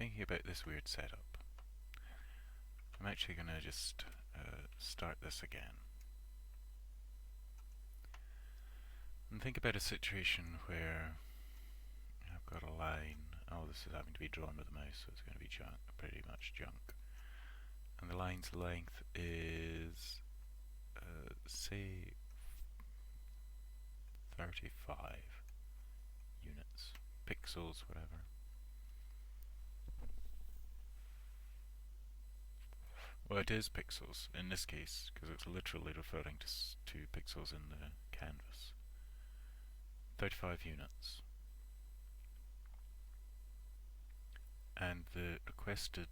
thinking about this weird setup. I'm actually going to just start this again. And think about a situation where I've got a line. Oh, this is having to be drawn with the mouse, so it's going to be pretty much junk. And the line's length is, say, 35 units, pixels, whatever. Well, it is pixels in this case, because it's literally referring to pixels in the canvas. 35 units. And the requested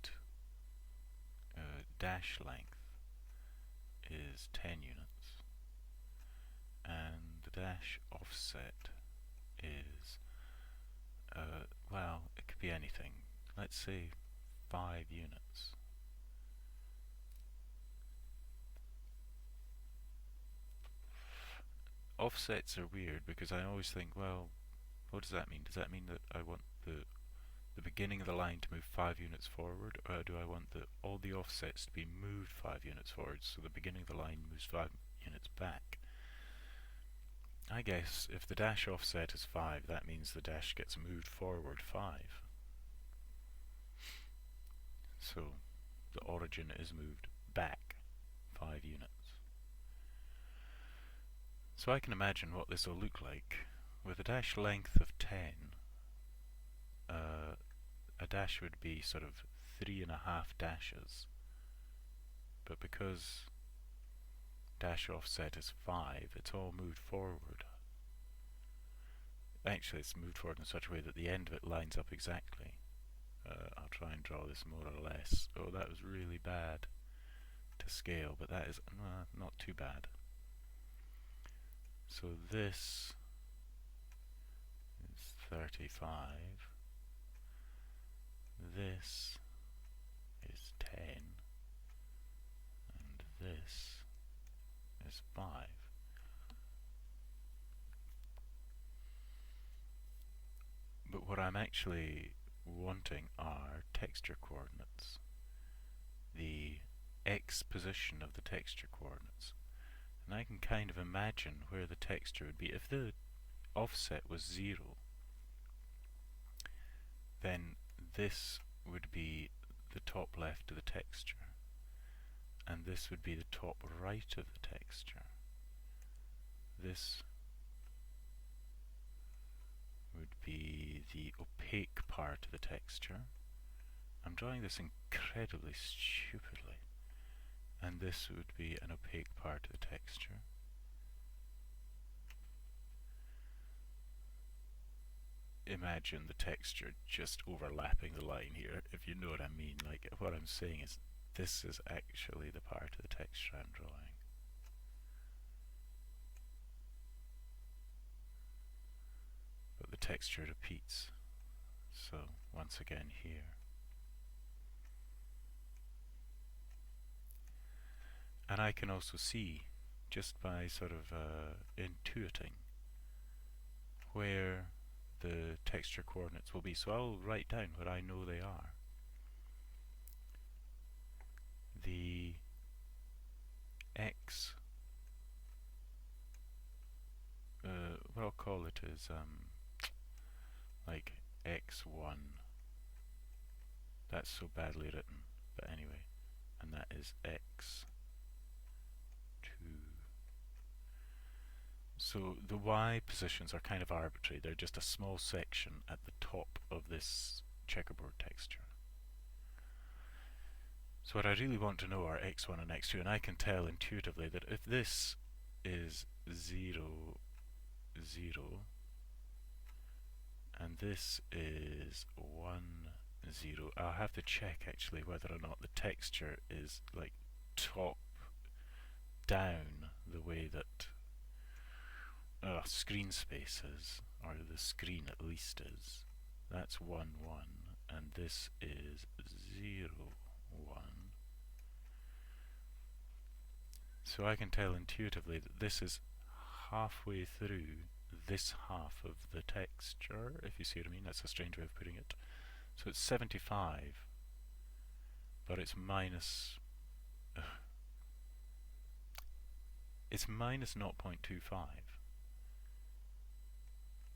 dash length is 10 units. And the dash offset is, well, it could be anything. Let's say 5 units. Offsets are weird because I always think, well, what does that mean? Does that mean that I want the beginning of the line to move 5 units forward, or do I want all the offsets to be moved 5 units forward, so the beginning of the line moves 5 units back? I guess if the dash offset is 5, that means the dash gets moved forward 5. So the origin is moved back 5 units. So I can imagine what this will look like. With a dash length of 10, a dash would be sort of 3.5 dashes. But because dash offset is 5, it's all moved forward. Actually, it's moved forward in such a way that the end of it lines up exactly. I'll try and draw this more or less. Oh, that was really bad to scale, but that is not too bad. So this is 35. This is 10. And this is 5. But what I'm actually wanting are texture coordinates. The x position of the texture coordinates. And I can kind of imagine where the texture would be. If the offset was 0, then this would be the top left of the texture, and this would be the top right of the texture. This would be the opaque part of the texture. I'm drawing this incredibly stupidly. And this would be an opaque part of the texture. Imagine the texture just overlapping the line here, if you know what I mean. Like, what I'm saying is, this is actually the part of the texture I'm drawing. But the texture repeats. So, once again here. And I can also see, just by sort of intuiting, where the texture coordinates will be. So I'll write down what I know they are. The x, what I'll call it is like x1. That's so badly written, but anyway. And that is x2. So the y positions are kind of arbitrary. They're just a small section at the top of this checkerboard texture. So what I really want to know are x1 and x2, and I can tell intuitively that if this is 0, 0, and this is 1, 0, I'll have to check actually whether or not the texture is like top down the way that screen space is, or the screen at least is. That's 1, 1, and this is 0, 1. So I can tell intuitively that this is halfway through this half of the texture, if you see what I mean. That's a strange way of putting it. So it's 75, but it's minus it's minus 0.25.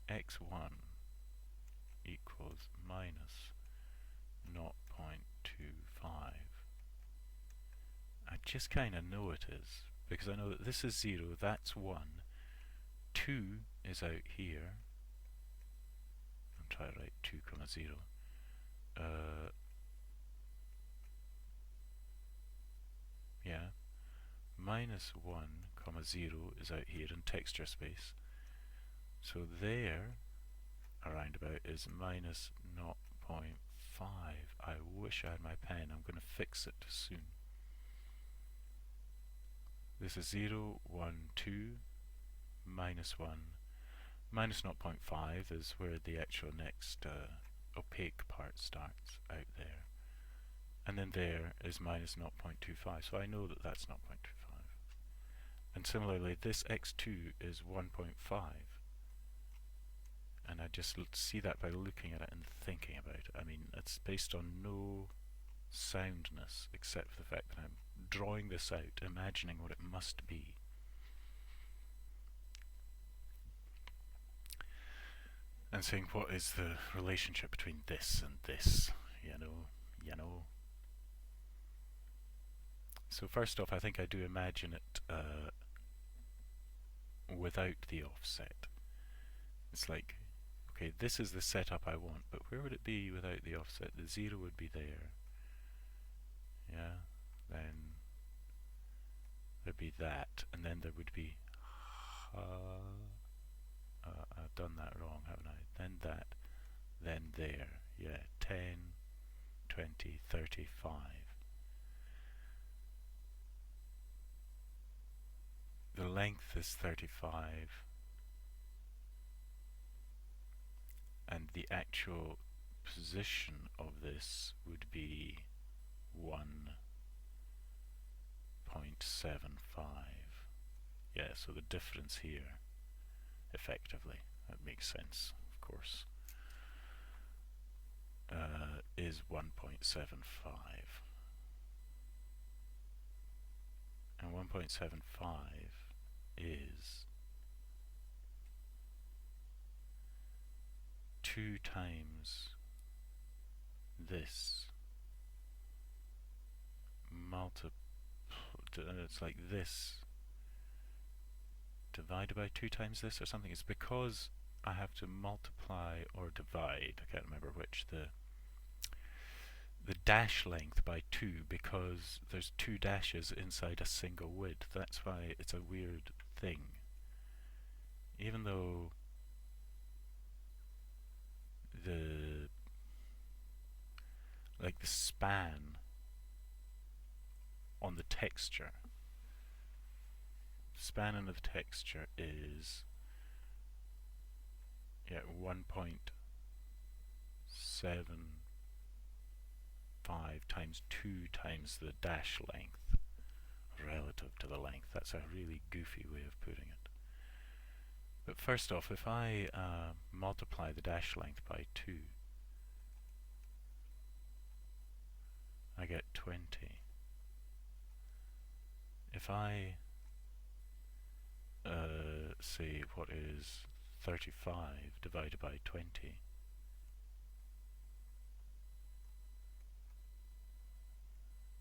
x1 equals minus 0.25. I just kind of know it is, because I know that this is 0, that's 1, 2 is out here. I'm trying to write 2, 0. Yeah, minus 1, 0 is out here in texture space. So there, around about, is minus 0.5. I wish I had my pen. I'm going to fix it soon. This is 0, 1, 2, minus 1. Minus 0.5 is where the actual next opaque part starts, out there. And then there is minus 0.25, so I know that that's 0.25. And similarly, this x2 is 1.5. And I just see that by looking at it and thinking about it. I mean, it's based on no soundness, except for the fact that I'm drawing this out, imagining what it must be. And saying, what is the relationship between this and this? You know. So first off, I think I do imagine it without the offset. It's like, okay, this is the setup I want, but where would it be without the offset? The 0 would be there. Yeah, then there'd be that, and then there would be I've done that wrong, haven't I? Then that, then there. Yeah, 10, 20, 35. The length is 35, and the actual position of this would be 1.75. Yeah, so the difference here, effectively, that makes sense, of course, is 1.75. And 1.75 is 2 times this it's like this divided by 2 times this or something. It's because I have to multiply or divide, I can't remember which, the dash length by 2, because there's 2 dashes inside a single width. That's why it's a weird thing. Even though the span on the texture, span on the texture is 1.75 times 2 times the dash length relative to the length. That's a really goofy way of putting it. But first off, if I multiply the dash length by 2, I get 20. If I say what is 35 divided by 20,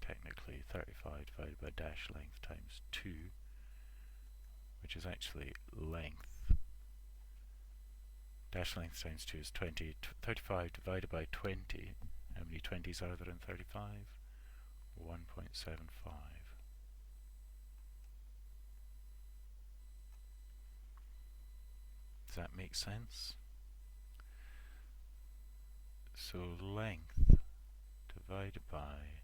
technically 35 divided by dash length times 2, which is actually length. Dash length times 2 is 20. 35 divided by 20, how many 20s are there in 35? 1.75. Does that make sense? So length divided by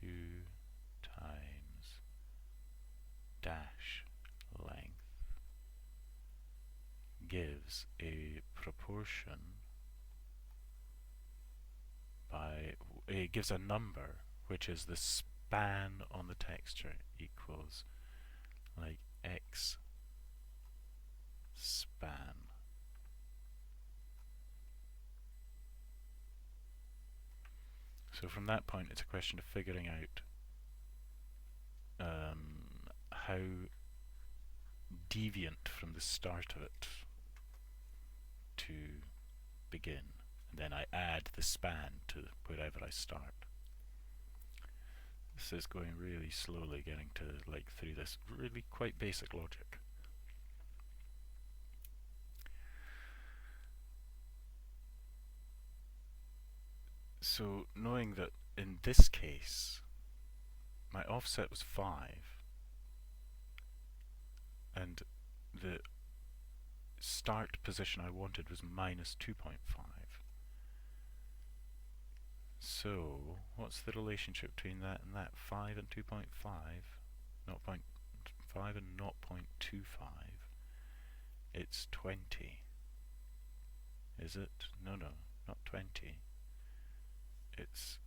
2 times dash length gives a proportion by, it gives a number which is the span on the texture equals like x span. So from that point, it's a question of figuring out how deviant from the start of it to begin. And then I add the span to wherever I start. This is going really slowly, getting to like through this really quite basic logic. So knowing that in this case my offset was 5 and the start position I wanted was minus 2.5. So what's the relationship between that and that? 5 and 2.5? 0.5 and 0.25. It's 20. Is it? No, not 20. It's,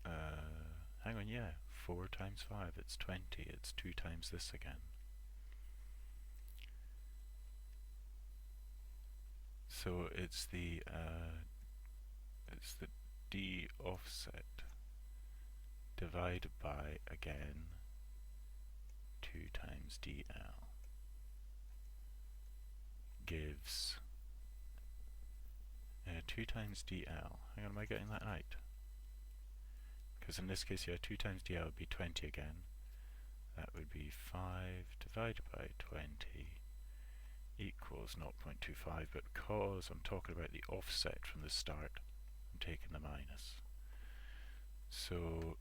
hang on, yeah, 4 times 5, it's 20. It's 2 times this again. So it's the d offset divided by, again, 2 times dl gives 2 times dl. Hang on, am I getting that right? Because in this case, yeah, 2 times dl would be 20 again. That would be 5 divided by 20 equals 0.25, but because I'm talking about the offset from the start, I'm taking the minus. So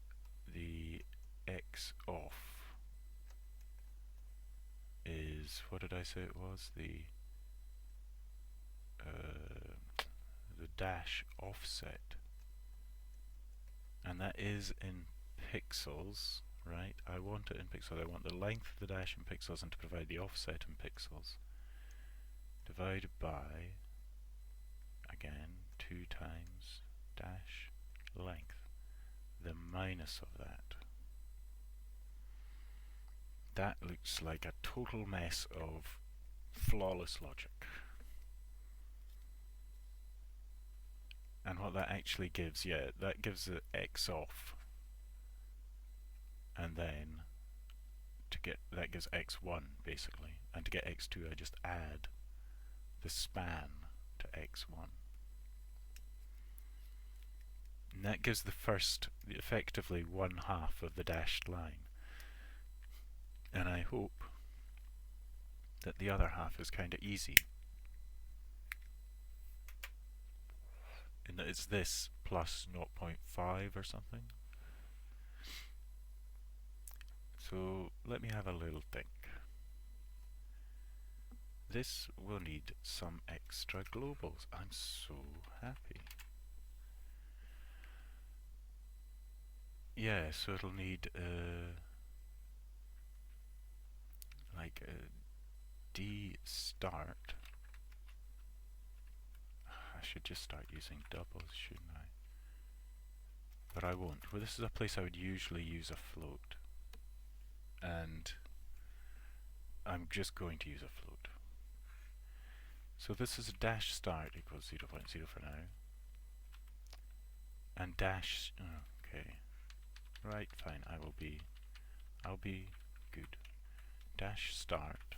the x off is, what did I say it was? The dash offset, and that is in pixels, right? I want it in pixels. I want the length of the dash in pixels and to provide the offset in pixels, divided by, again, 2 times dash length, the minus of that. That looks like a total mess of flawless logic. And what that actually gives, yeah, that gives the x off, and then that gives x1 basically, and to get x2 I just add the span to x1. And that gives the first, effectively 1/2 of the dashed line. And I hope that the other half is kind of easy, in that it's this plus 0.5 or something. So let me have a little think. This will need some extra globals. I'm so happy. Yeah, so it'll need like a d start. I should just start using doubles, shouldn't I? But I won't. Well, this is a place I would usually use a float, and I'm just going to use a float. So this is a dash start equals 0.0 for now, and dash, okay, right, fine, I'll be good. Dash start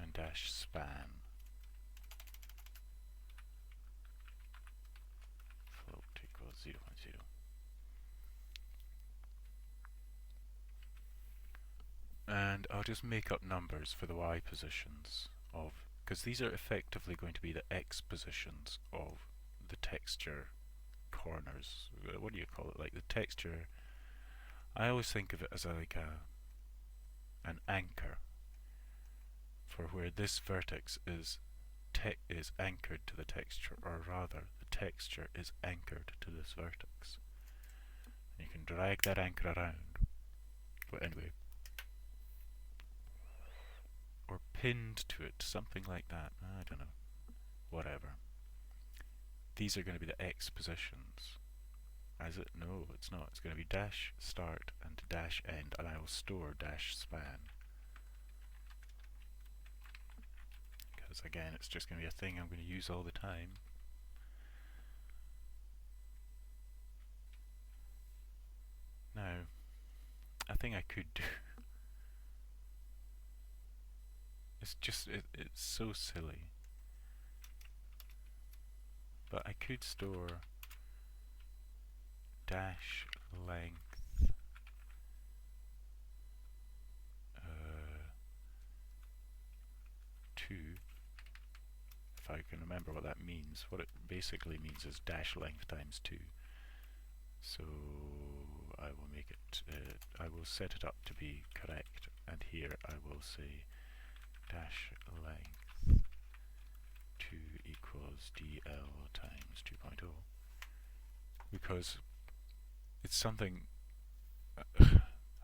and dash span float equals 0.0. And I'll just make up numbers for the y positions of, because these are effectively going to be the x positions of the texture corners. What do you call it? Like the texture, I always think of it as an anchor for where this vertex is anchored to the texture, or rather the texture is anchored to this vertex. And you can drag that anchor around, but anyway, or pinned to it, something like that. I don't know, whatever. These are going to be the x positions. Is it? No, it's not. It's going to be dash start and dash end, and I will store dash span, because again it's just going to be a thing I'm going to use all the time. thing I could do. It's just, it's so silly. But I could store dash length 2, if I can remember what that means. What it basically means is dash length times 2. So I will make it, I will set it up to be correct, and here I will say dash length 2 equals dl times 2.0, because it's something,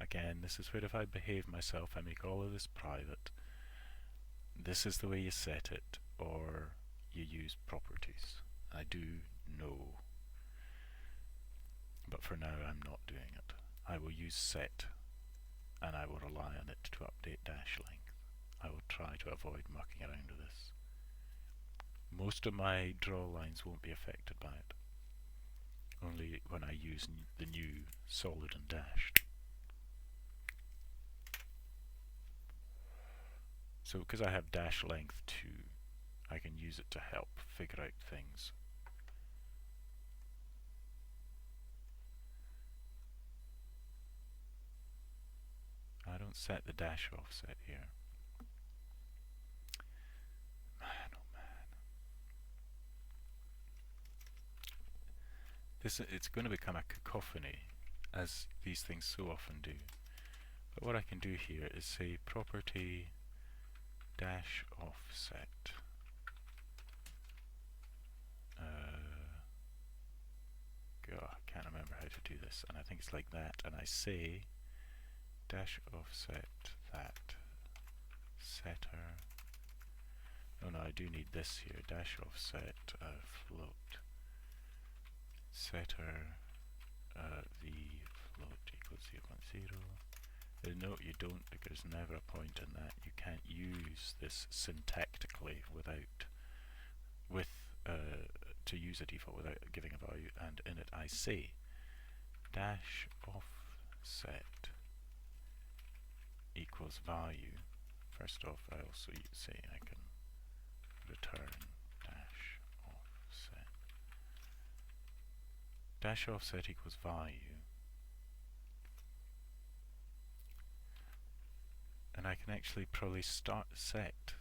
again, this is where if I behave myself, I make all of this private. This is the way you set it, or you use properties. I do know, but for now I'm not doing it. I will use set, and I will rely on it to update dash length. I will try to avoid mucking around with this. Most of my draw lines won't be affected by it, only when I use the new solid and dashed. So because I have dash length 2, I can use it to help figure out things. I don't set the dash offset here. Man, oh man. It's going to become a cacophony, as these things so often do. But what I can do here is say property dash offset. God, I can't remember how to do this, and I think it's like that, and I say dash offset that setter. Oh no, I do need this here. Dash offset float setter v float equals 0.0. No, you don't, because there's never a point in that. You can't use this syntactically to use a default without giving a value, and in it I say dash offset equals value. First off, I also say I can return dash offset. Dash offset equals value, and I can actually probably set.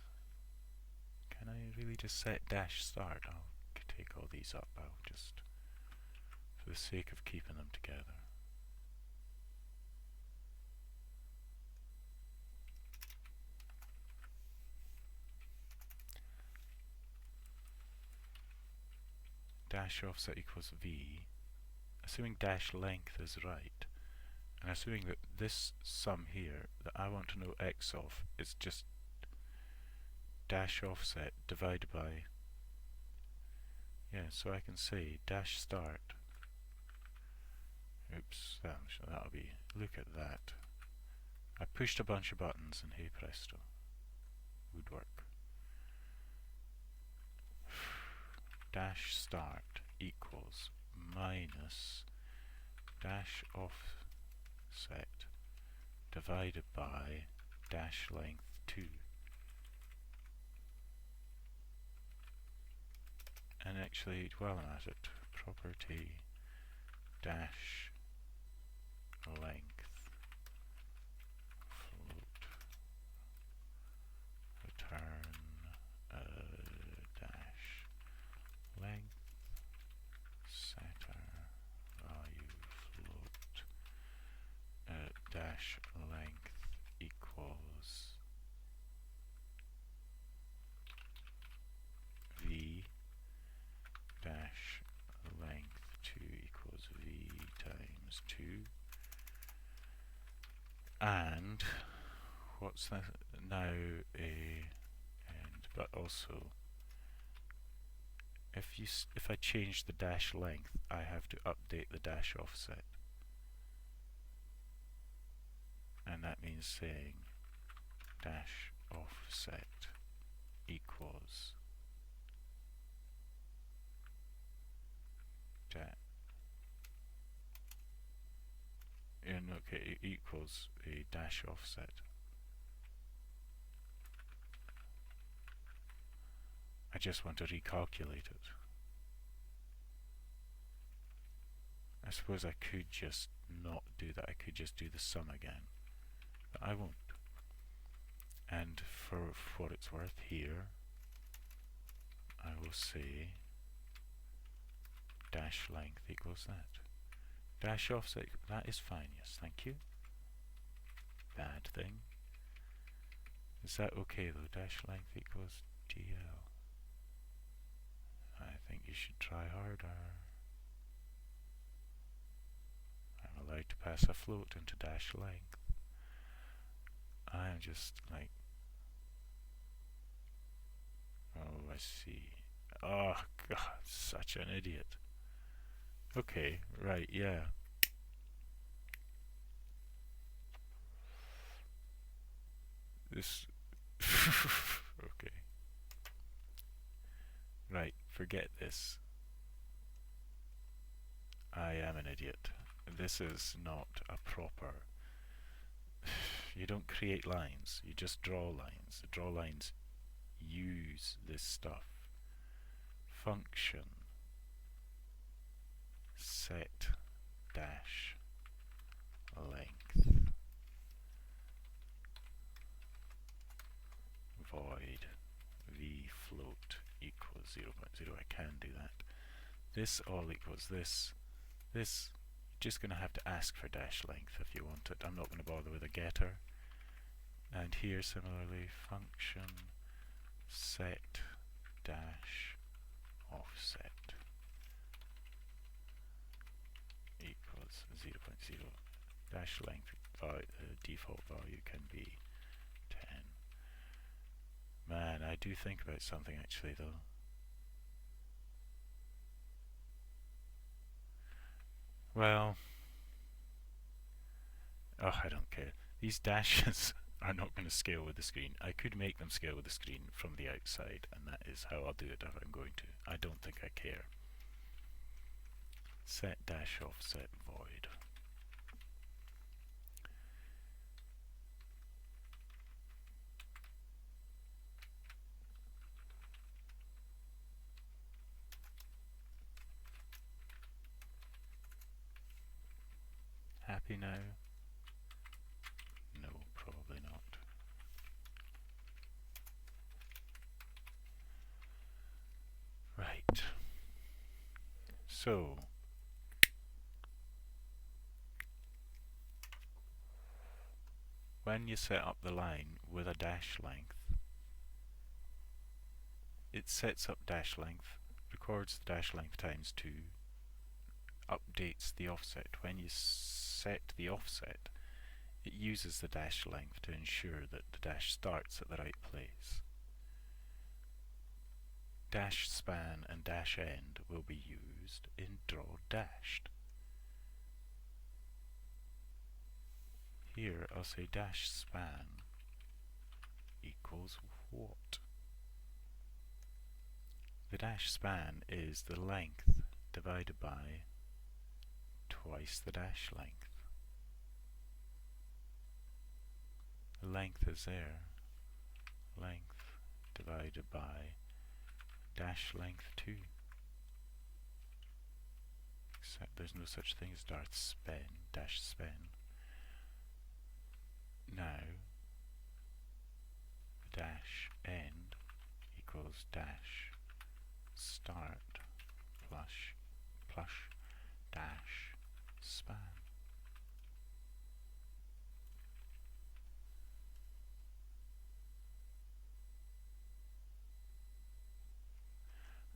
Can I really just set dash start? I'll take all these up. I'll just, for the sake of keeping them together. Dash offset equals v, assuming dash length is right, and assuming that this sum here that I want to know x of is just dash offset divided by, yeah, so I can say dash start. Oops, that'll be, look at that. I pushed a bunch of buttons and hey presto, woodwork. Dash start equals minus dash offset divided by dash length 2. And actually, while I'm at it, property dash length float return dash length setter value float dash length equals v dash length 2 equals v times 2, and what's that now, and but also if I change the dash length, I have to update the dash offset, and that means saying dash offset equals Okay, equals a dash offset. I just want to recalculate it. I suppose I could just not do that. I could just do the sum again, but I won't. And for what it's worth here, I will say dash length equals that. Dash offset, that is fine, yes, thank you. Bad thing. Is that okay though? Dash length equals DL. I think you should try harder. I'm allowed to pass a float into dash length. I am just like, oh, I see. Oh god, such an idiot. Okay, right, yeah. This okay. Right, forget this. I am an idiot. This is not a proper... You don't create lines, you just draw lines. The draw lines use this stuff. Function set dash length void v float equals 0.0. I can do that. This all equals this. This, you're just going to have to ask for dash length if you want it. I'm not going to bother with a getter. And here similarly, function set dash offset equals 0.0. Dash length default value can be 10. Man, I do think about something actually though. Well, oh, I don't care. These dashes are not going to scale with the screen. I could make them scale with the screen from the outside, and that is how I'll do it if I'm going to. I don't think I care. Set dash offset void. Happy now? No, probably not. Right. So, when you set up the line with a dash length, it sets up dash length, records the dash length times 2, updates the offset. When you set the offset, it uses the dash length to ensure that the dash starts at the right place. Dash span and dash end will be used in draw dashed. Here I'll say dash span equals what? The dash span is the length divided by twice the dash length. The length is there. Length divided by dash length 2. Except there's no such thing as dash span. Now, the dash end equals dash start plus dash span.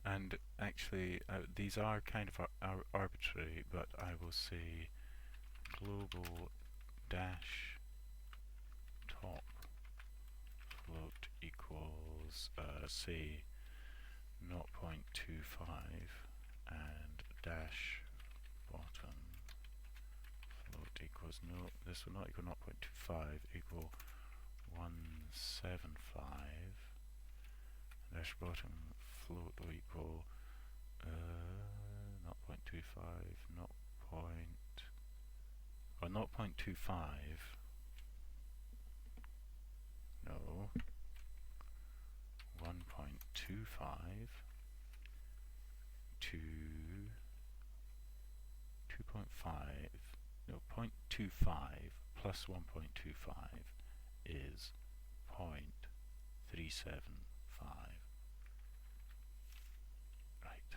And actually, these are kind of arbitrary, but I will say global dash top float equals say 0.25 and dash bottom float equals this will not equal 0.25, equal 175. Dash bottom float will equal 0.25, or 0.25, no, 1.25 to 2.5, no, 0.25 plus 1.25 is 0.375. Right.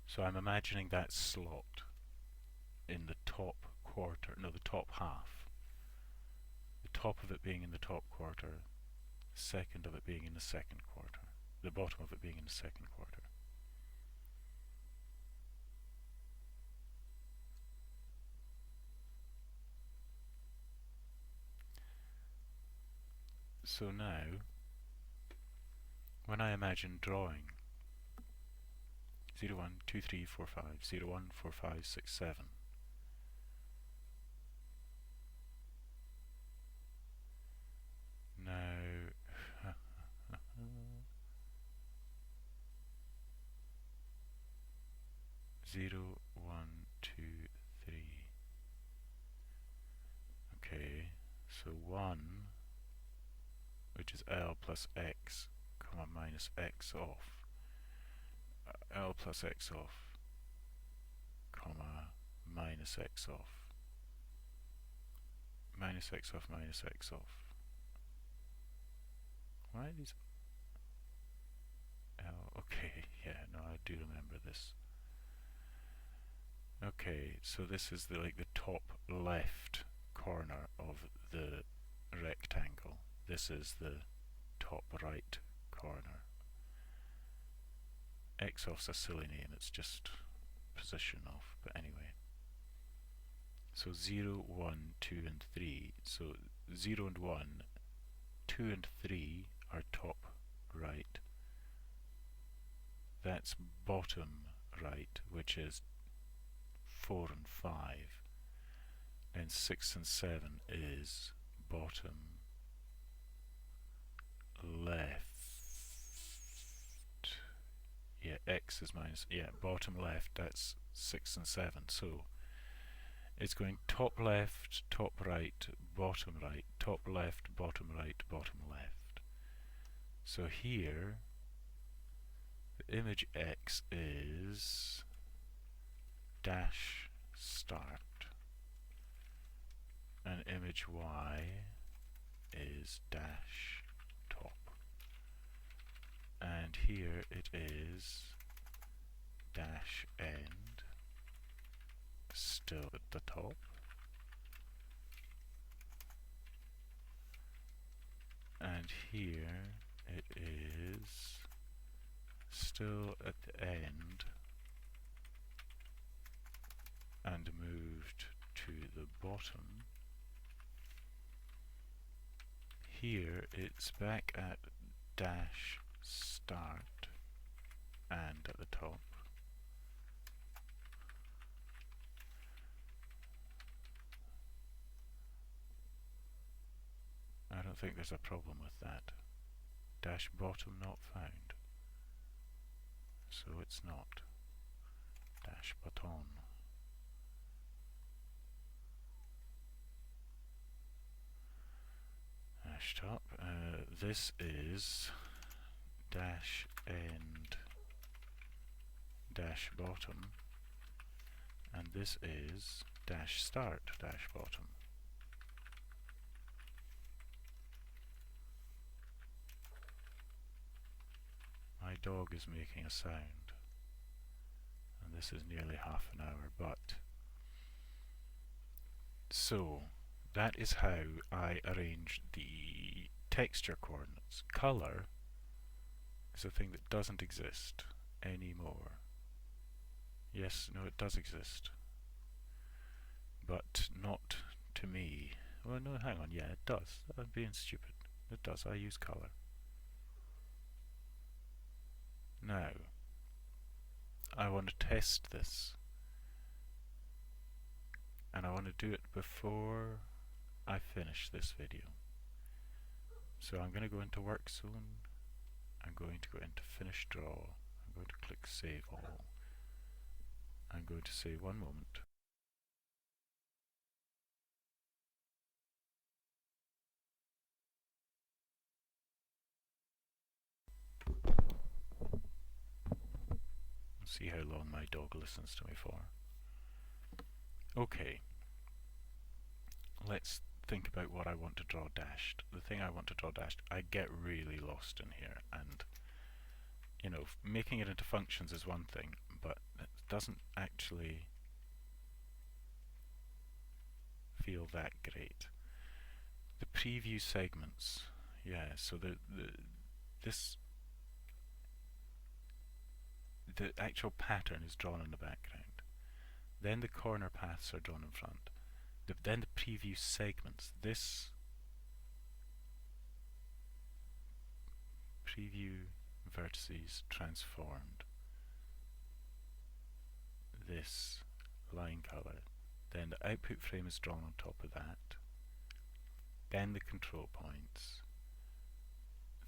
So I'm imagining that slot in the top quarter, no, the top half. The top of it being in the top quarter, the second of it being in the second quarter, the bottom of it being in the second quarter. So now, when I imagine drawing 0, 1, 2, 3, 4, 5, 0, 1, 4, 5, 6, 7, now 0, 1, 2, 3. Okay, so 1, which is L plus X, comma minus X off. L plus X off, comma minus X off. Minus X off, minus X off. Why are these L? Okay, yeah, no, I do remember this. Okay, so this is the top left corner of the rectangle. This is the top right corner. X off's a silly name, it's just position off, but anyway. So 0, 1, 2 and 3. So 0 and 1, 2 and 3 are top right. That's bottom right, which is 4 and 5. And 6 and 7 is bottom left. Yeah, X is minus, yeah, bottom left, that's 6 and 7. So it's going top left, top right, top left, bottom right, bottom left. So here, the image X is dash start, and image Y is dash top. And here it is dash end, still at the top. And here it is still at the end and moved to the bottom. Here it's back at dash start and at the top. I don't think there's a problem with that. Dash bottom not found. So it's not. Dash bottom. Dash top. This is dash end dash bottom, and this is dash start dash bottom. My dog is making a sound, and this is nearly half an hour, but so that is how I arrange the texture coordinates. Color is a thing that doesn't exist anymore. Yes, no, it does exist, but not to me. Well, no, hang on, yeah, it does. I'm being stupid. It does, I use color. Now, I want to test this, and I want to do it before I finish this video. So I'm going to go into work zone, I'm going to go into finish draw, I'm going to click save all. I'm going to say 1 moment. See how long my dog listens to me for. Okay, let's think about what I want to draw dashed. The thing I want to draw dashed, I get really lost in here, and you know, making it into functions is one thing, but it doesn't actually feel that great. The preview segments, yeah, so the actual pattern is drawn in the background. Then the corner paths are drawn in front. Then the preview segments. This preview vertices transformed. This line color. Then the output frame is drawn on top of that. Then the control points.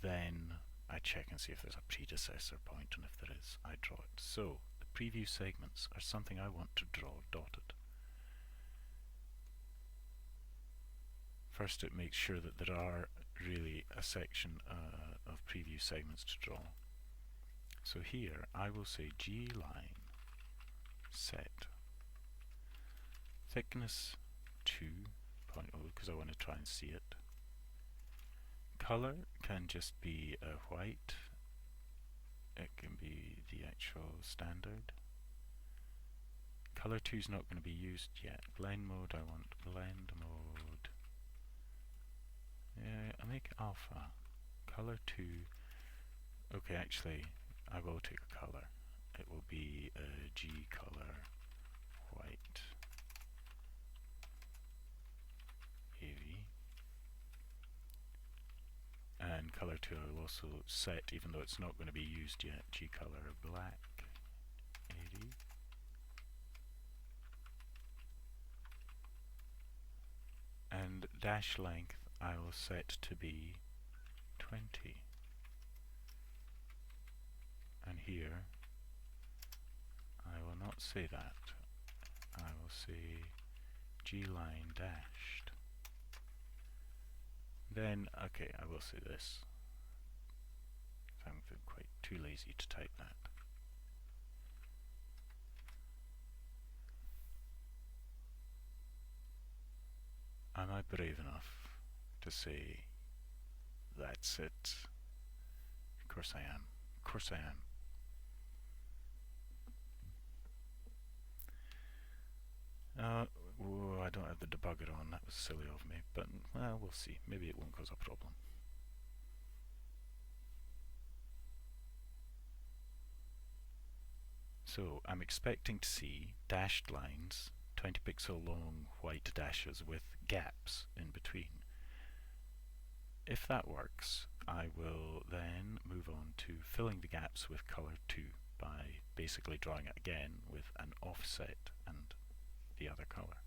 Then I check and see if there's a predecessor point, and if there is, I draw it. So the preview segments are something I want to draw dotted. First, it makes sure that there are really a section of preview segments to draw. So here I will say G line set thickness 2.0 because I want to try and see it. Color can just be white. It can be the actual standard. Color 2 is not going to be used yet. Blend mode, I want blend mode. Yeah, I make alpha. Color 2. Okay, actually, I will take a color. It will be a G color white. AV. And color 2 I will also set, even though it's not going to be used yet, G color black. AV. And dash length I will set to be 20. And here I will not say that. I will say G line dashed. Then, okay, I will say this. I'm quite too lazy to type that. Am I brave enough to say that's it? Of course I am. Of course I am. I don't have the debugger on. That was silly of me, but well, we'll see. Maybe it won't cause a problem. So I'm expecting to see dashed lines, 20 pixel long white dashes with gaps in between. If that works, I will then move on to filling the gaps with color 2 by basically drawing it again with an offset and the other color.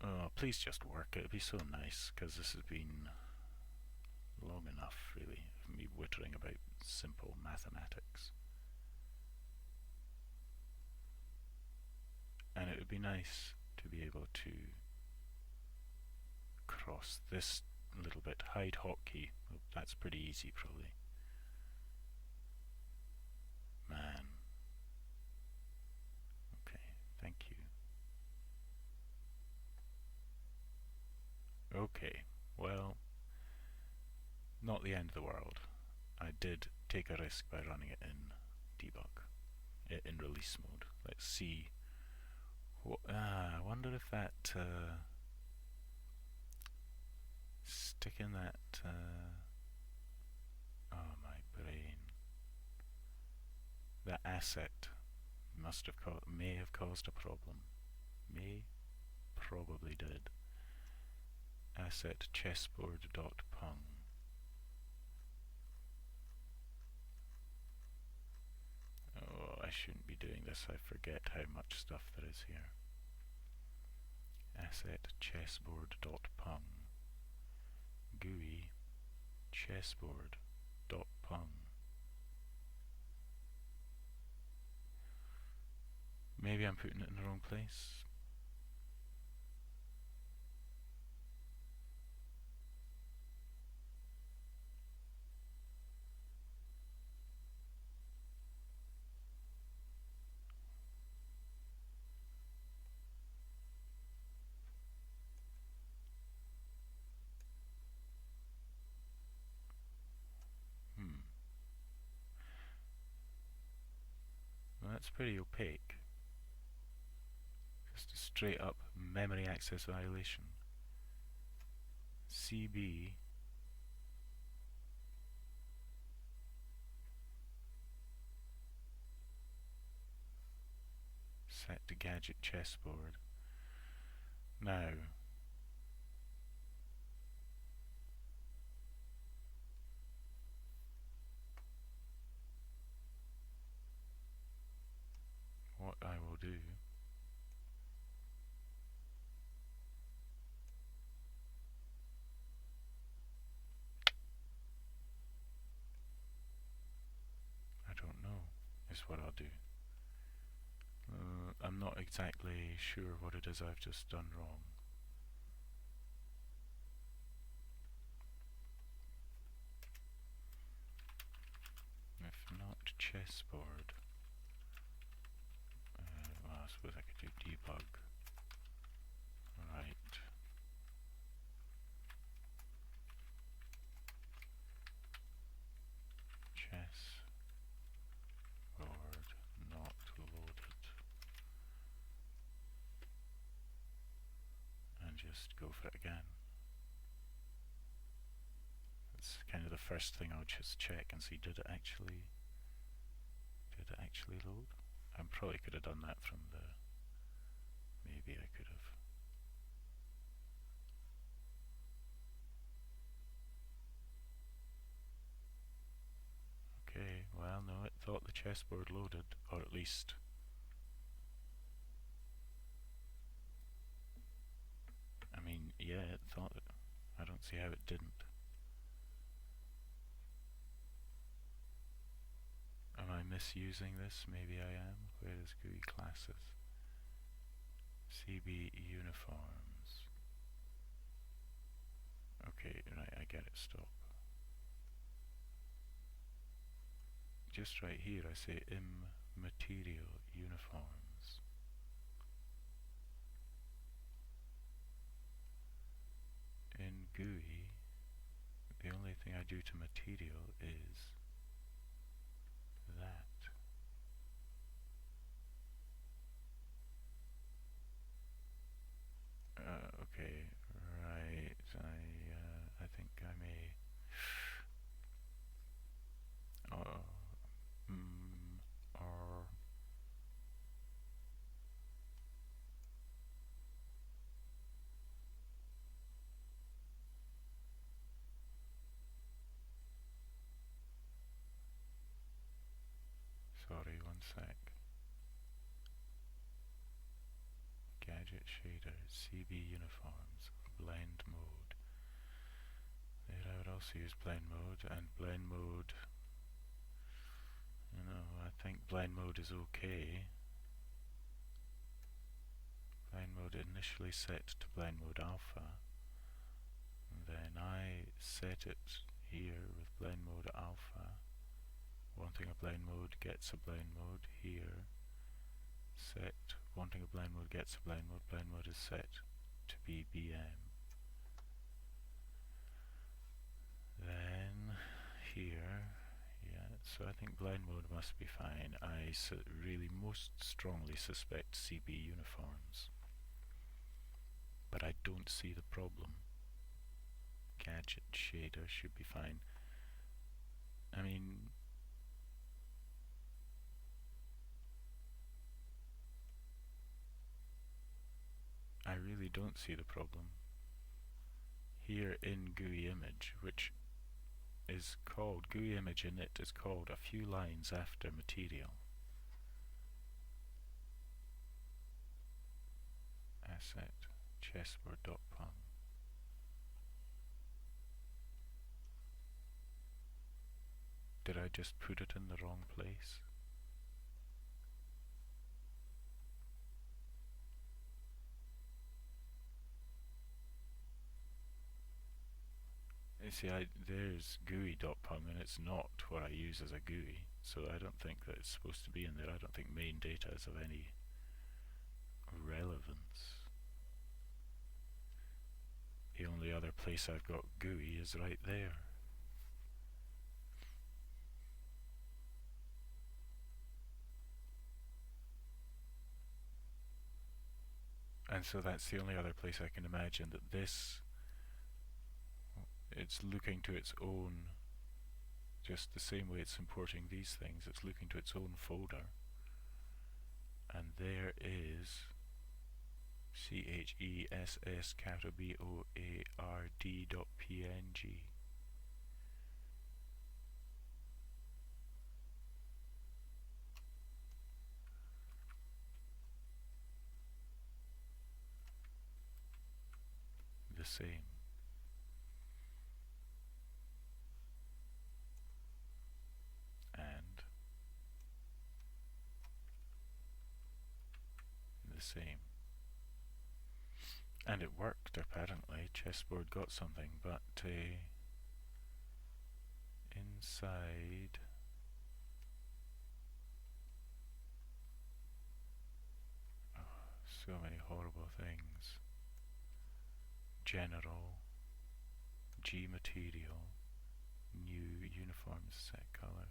Oh, please just work. It would be so nice, because this has been long enough, really, of me wittering about simple mathematics. And it would be nice to be able to cross this little bit. Hide hotkey. Oh, that's pretty easy, probably. Man. Okay, thank you. Okay, well, not the end of the world. I did take a risk by running it in debug, in release mode. Let's see. I wonder if that sticking that. Oh my brain! That asset may have caused a problem. Probably did. Asset chessboard.pung. Oh, I shouldn't be doing this. I forget how much stuff there is here. Asset chessboard.pung. GUI chessboard.pung. Maybe I'm putting it in the wrong place. That's pretty opaque. Just a straight up memory access violation. CB set to gadget chessboard. Now, what I will do I don't know is what I'll do. I'm not exactly sure what it is I've just done wrong. If not chessboard, well, I suppose I could do debug. Right. Chessboard not loaded. And just go for it again. That's kind of the first thing I'll just check and see, did it actually load? I probably could have done that from the, maybe I could have. Okay, well no, it thought the chessboard loaded, or at least I mean, yeah, it thought it. I don't see how it didn't. Am I misusing this? Maybe I am. Where is GUI classes? CB uniforms. Okay, right, I get it, stop. Just right here I say immaterial uniforms. In GUI, the only thing I do to material is that. Okay, right, I think I may. Or sorry, one sec. Gadget shader, CB uniforms, blend mode. There I would also use blend mode, and blend mode, you know, I think blend mode is okay. Blend mode initially set to blend mode alpha, and then I set it here with blend mode alpha. Wanting a blend mode gets a blend mode here. Set, wanting a blend mode gets a blend mode is set to be BM. Then here, yeah, so I think blend mode must be fine. I really most strongly suspect CB uniforms, but I don't see the problem. Gadget shader should be fine. I mean, I really don't see the problem. Here in GUI image, which is called, GUI image init is called a few lines after material. Asset chessboard.pum. Did I just put it in the wrong place? You see, there's GUI.pum and it's not what I use as a GUI, so I don't think that it's supposed to be in there. I don't think main data is of any relevance. The only other place I've got GUI is right there. And so that's the only other place I can imagine that this, it's looking to its own, just the same way it's importing these things, it's looking to its own folder. And there is CHESS capital BOARD.png. The same. And the same. And it worked, apparently. Chessboard got something, but inside so many horrible things. General, G material, new uniforms set color.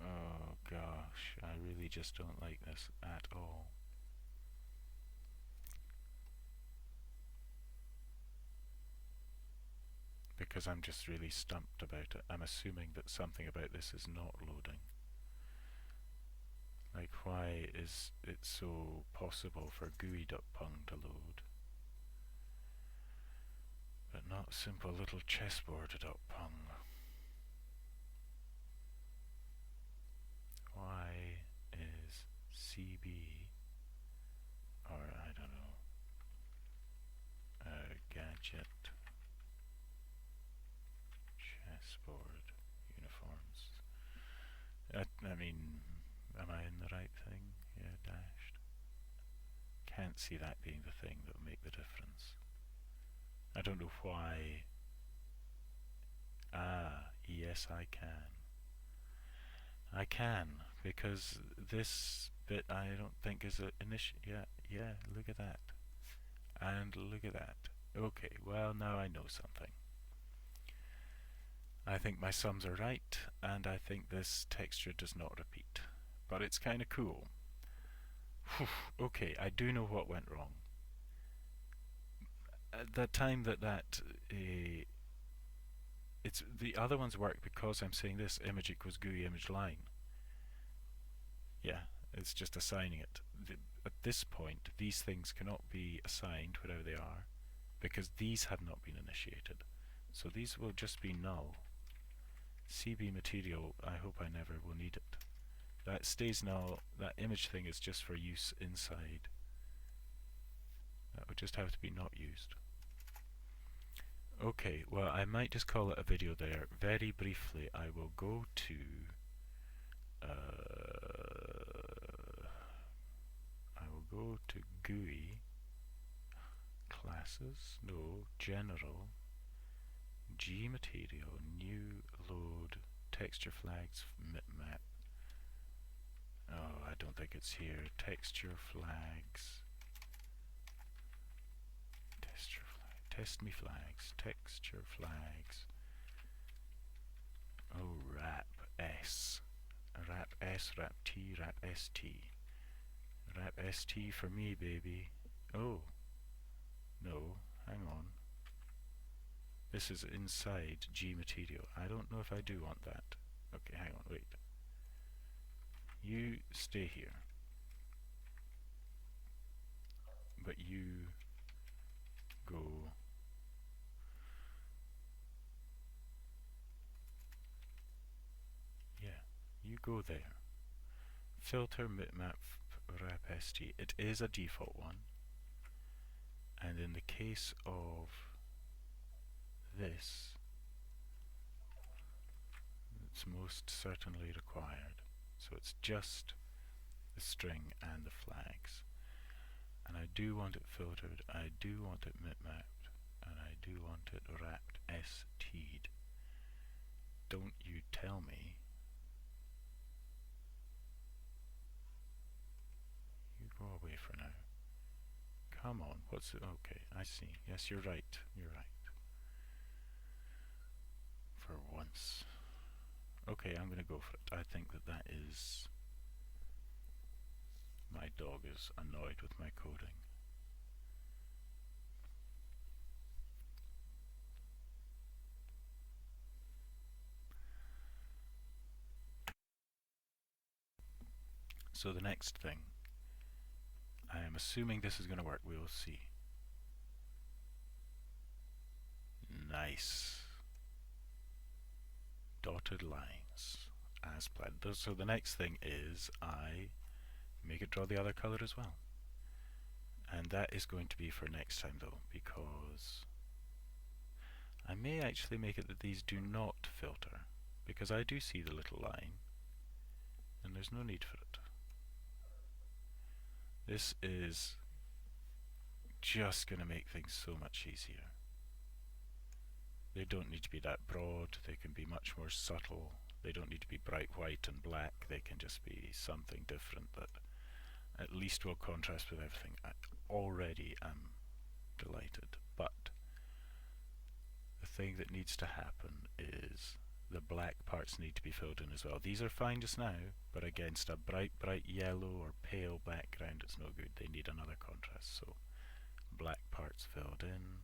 Oh gosh, I really just don't like this at all. Because I'm just really stumped about it. I'm assuming that something about this is not loading. Like, why is it so possible for GUI.png to load, but not simple little chessboard.png? Why is CB, or I don't know, gadget chessboard uniforms? I mean, am I in the right thing? Yeah, dashed. Can't see that being the thing that will make the difference. I don't know why. Ah, yes I can. I can, because this bit I don't think is an initial. Yeah, look at that. And look at that. Okay, well now I know something. I think my sums are right, and I think this texture does not repeat. But it's kind of cool. Okay, I do know what went wrong. At the time it's the other ones work because I'm saying this image equals GUI image line. Yeah, it's just assigning it. At this point, these things cannot be assigned wherever they are because these have not been initiated. So these will just be null. CB material, I hope I never will need it. That stays null. That image thing is just for use inside. That would just have to be not used. Okay, well I might just call it a video there. Very briefly, I will go to GUI, classes, no, general, G material, new load, texture flags, map. Oh, I don't think it's here. Texture flags. Test me flags. Texture flags. Oh, wrap S. Wrap S, wrap T, wrap ST. Wrap ST for me, baby. Oh. No, hang on. This is inside G material. I don't know if I do want that. Okay, hang on, wait. You stay here. But you go. Yeah, you go there. Filter bitmap wrap st. It is a default one. And in the case of this, it's most certainly required. So it's just the string and the flags. And I do want it filtered, I do want it bitmapped, and I do want it wrapped st'd. Don't you tell me Go away for now. Come on, what's it? Okay, I see. Yes, you're right. You're right. For once. Okay, I'm gonna go for it. I think that that is... My dog is annoyed with my coding. So the next thing, I am assuming this is going to work. We will see. Nice. Dotted lines as planned. So the next thing is I make it draw the other color as well. And that is going to be for next time though, because I may actually make it that these do not filter, because I do see the little line and there's no need for it. This is just going to make things so much easier. They don't need to be that broad, they can be much more subtle. They don't need to be bright white and black, they can just be something different that at least will contrast with everything. I already am delighted, but the thing that needs to happen is the black parts need to be filled in as well. These are fine just now, but against a bright yellow or pale background it's no good. They need another contrast. So black parts filled in.